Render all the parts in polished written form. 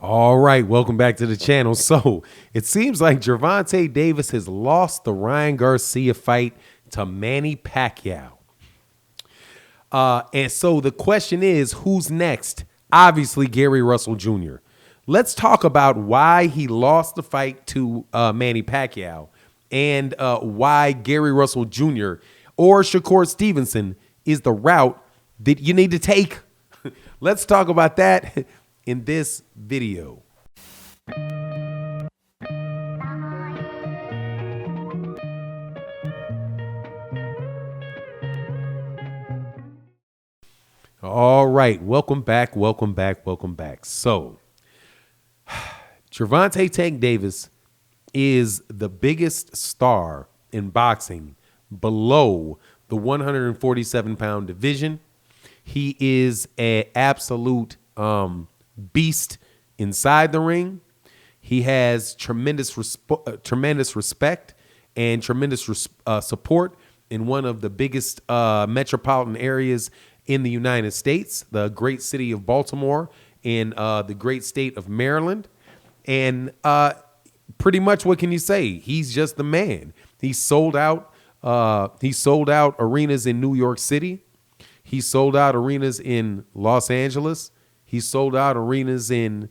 All right, welcome back to the channel. So it seems like Gervonta Davis has lost the Ryan Garcia fight to Manny Pacquiao. And so the question is, who's next? Obviously, Gary Russell Jr. Let's talk about why he lost the fight to Manny Pacquiao and why Gary Russell Jr. or Shakur Stevenson is the route that you need to take. Let's talk about that in this video. All right, welcome back. So, Gervonta Tank Davis is the biggest star in boxing below the 147-pound division. He is an absolute beast inside the ring. He has tremendous respect and tremendous support in one of the biggest metropolitan areas in the United States, the great city of Baltimore and the great state of Maryland. And pretty much what can you say? He's just the man. He sold out arenas in New York City. He sold out arenas in Los Angeles. He sold out arenas in,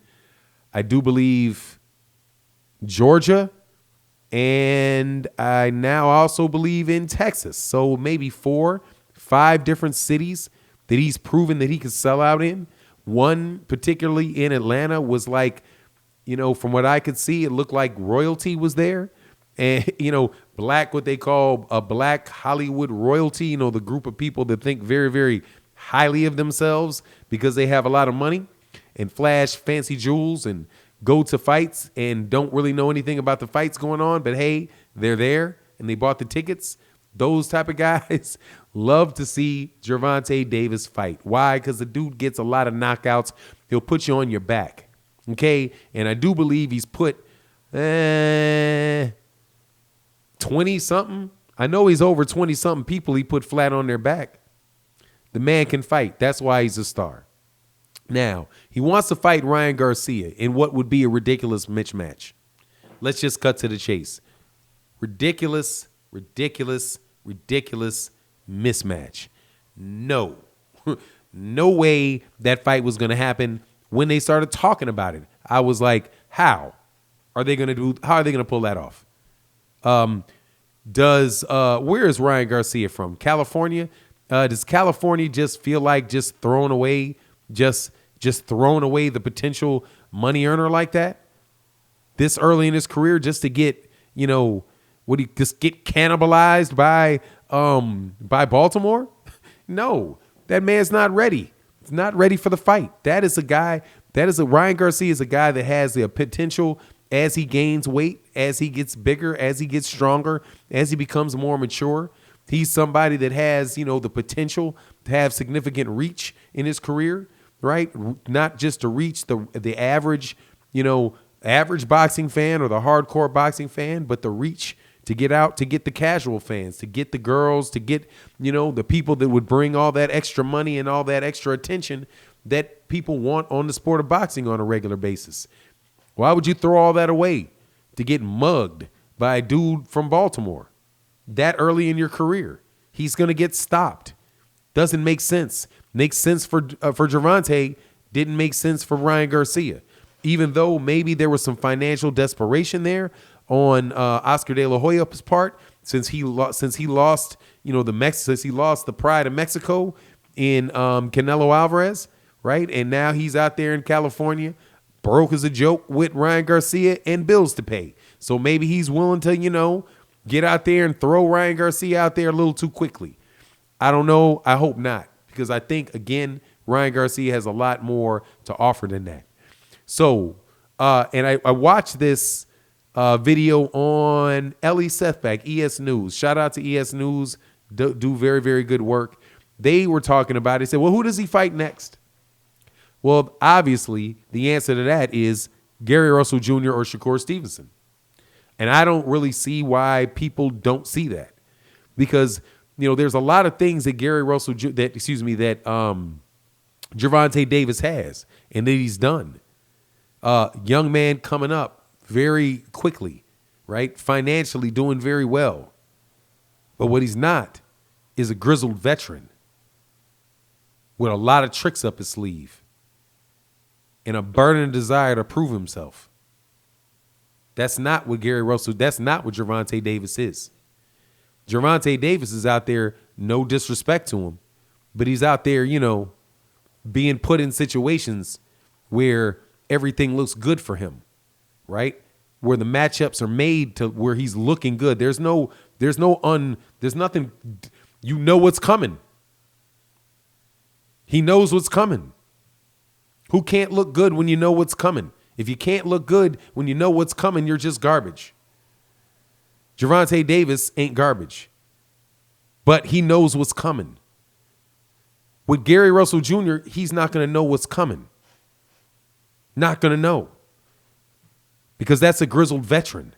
I do believe, Georgia. And I now also believe in Texas. So maybe 4, 5 different cities that he's proven that he could sell out in. One particularly in Atlanta was like, from what I could see, it looked like royalty was there. And, black, what they call a black Hollywood royalty, the group of people that think very, very highly of themselves because they have a lot of money and flash fancy jewels and go to fights and don't really know anything about the fights going on. But, hey, they're there and they bought the tickets. Those type of guys love to see Gervonta Davis fight. Why? Because the dude gets a lot of knockouts. He'll put you on your back. Okay? And I do believe he's put 20-something. I know he's over 20-something people he put flat on their back. The man can fight. That's why he's a star. Now, he wants to fight Ryan Garcia in what would be a ridiculous mismatch. Let's just cut to the chase. Ridiculous mismatch. No. No way that fight was going to happen. When they started talking about it, I was like, how are they going to pull that off? Where is Ryan Garcia from? California? Does California just feel like just throwing away the potential money earner like that this early in his career just to get, would he just get cannibalized by Baltimore? No, that man's not ready. He's not ready for the fight. Ryan Garcia is a guy that has the potential as he gains weight, as he gets bigger, as he gets stronger, as he becomes more mature. He's somebody that has, the potential to have significant reach in his career, right? Not just to reach the average, average boxing fan or the hardcore boxing fan, but the reach to get out, to get the casual fans, to get the girls, to get, the people that would bring all that extra money and all that extra attention that people want on the sport of boxing on a regular basis. Why would you throw all that away to get mugged by a dude from Baltimore that early in your career? He's going to get stopped. Doesn't make sense. Makes sense for Gervonta. Didn't make sense for Ryan Garcia. Even though maybe there was some financial desperation there on Oscar De La Hoya's part, since he lost the pride of Mexico in Canelo Alvarez, right? And now he's out there in California, broke as a joke with Ryan Garcia and bills to pay. So maybe he's willing to, get out there and throw Ryan Garcia out there a little too quickly. I don't know. I hope not, because I think, again, Ryan Garcia has a lot more to offer than that. So, and I watched this video on Ellie Sethback, ES News. Shout out to ES News. Do very, very good work. They were talking about it. They said, well, who does he fight next? Well, obviously, the answer to that is Gary Russell Jr. or Shakur Stevenson. And I don't really see why people don't see that, because, there's a lot of things that Gervonta Davis has and that he's done. Young man coming up very quickly, right? Financially doing very well. But what he's not is a grizzled veteran with a lot of tricks up his sleeve and a burning desire to prove himself. That's not what Gary Russell, that's not what Gervonta Davis is. Gervonta Davis is out there, no disrespect to him, but he's out there, being put in situations where everything looks good for him, right? Where the matchups are made to where he's looking good. There's nothing, what's coming. He knows what's coming. Who can't look good when you know what's coming? If you can't look good when you know what's coming, you're just garbage. Gervonta Davis ain't garbage, but he knows what's coming. With Gary Russell Jr., he's not going to know what's coming. Not going to know. Because that's a grizzled veteran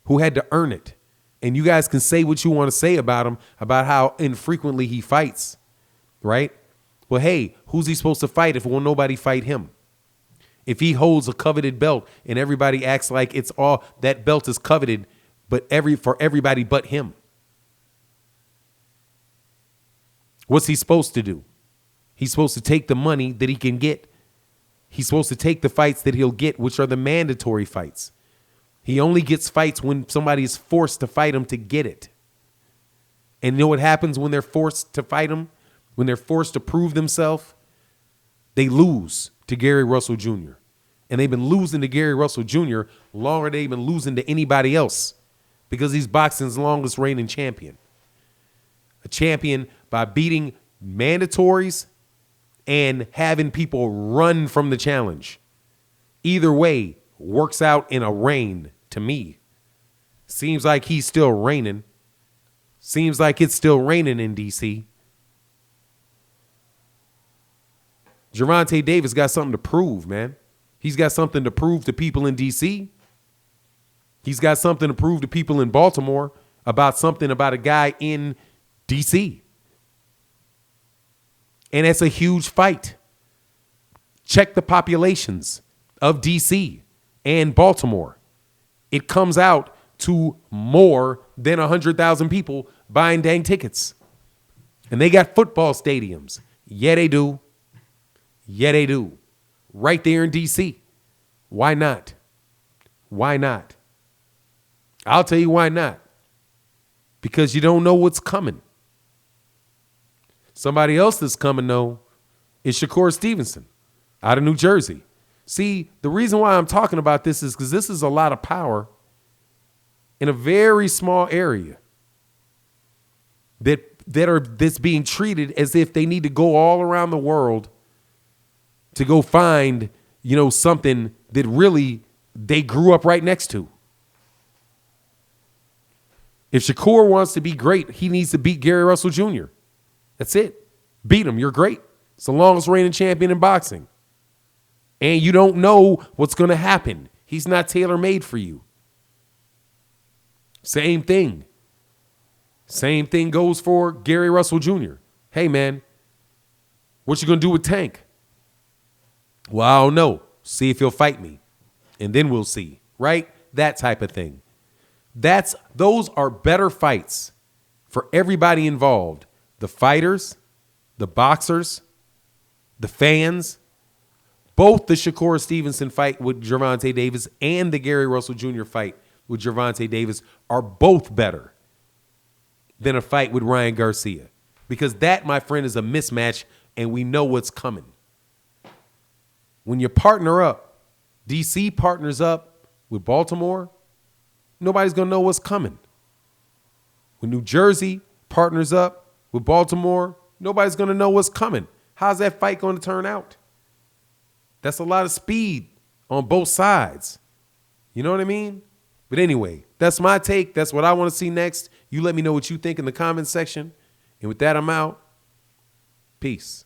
who had to earn it. And you guys can say what you want to say about him, about how infrequently he fights, right? Well, hey, who's he supposed to fight if won't nobody fight him? If he holds a coveted belt and everybody acts like it's all that belt is coveted, but for everybody but him. What's he supposed to do? He's supposed to take the money that he can get. He's supposed to take the fights that he'll get, which are the mandatory fights. He only gets fights when somebody is forced to fight him to get it. And you know what happens when they're forced to fight him? When they're forced to prove themselves? They lose to Gary Russell Jr. And they've been losing to Gary Russell Jr. longer than they've been losing to anybody else because he's boxing's longest reigning champion. A champion by beating mandatories and having people run from the challenge. Either way works out in a reign to me. Seems like he's still reigning. Seems like it's still raining in DC. Gervonta Davis got something to prove, man. He's got something to prove to people in DC. He's got something to prove to people in Baltimore about something about a guy in DC. And it's a huge fight. Check the populations of DC and Baltimore. It comes out to more than 100,000 people buying dang tickets. And they got football stadiums. Yeah, they do. Yeah, they do. Right there in DC. Why not? Why not? I'll tell you why not. Because you don't know what's coming. Somebody else that's coming, though, is Shakur Stevenson out of New Jersey. See, the reason why I'm talking about this is because this is a lot of power in a very small area that's being treated as if they need to go all around the world to go find, something that really they grew up right next to. If Shakur wants to be great, he needs to beat Gary Russell Jr. That's it. Beat him. You're great. It's the longest reigning champion in boxing. And you don't know what's going to happen. He's not tailor-made for you. Same thing. Same thing goes for Gary Russell Jr. Hey, man, what you going to do with Tank? Well, I don't know. See if he'll fight me. And then we'll see. Right? That type of thing. Those are better fights for everybody involved. The fighters, the boxers, the fans. Both the Shakur Stevenson fight with Gervonta Davis and the Gary Russell Jr. fight with Gervonta Davis are both better than a fight with Ryan Garcia. Because that, my friend, is a mismatch, and we know what's coming. When you partner up, DC partners up with Baltimore, nobody's going to know what's coming. When New Jersey partners up with Baltimore, nobody's going to know what's coming. How's that fight going to turn out? That's a lot of speed on both sides. You know what I mean? But anyway, that's my take. That's what I want to see next. You let me know what you think in the comment section. And with that, I'm out. Peace.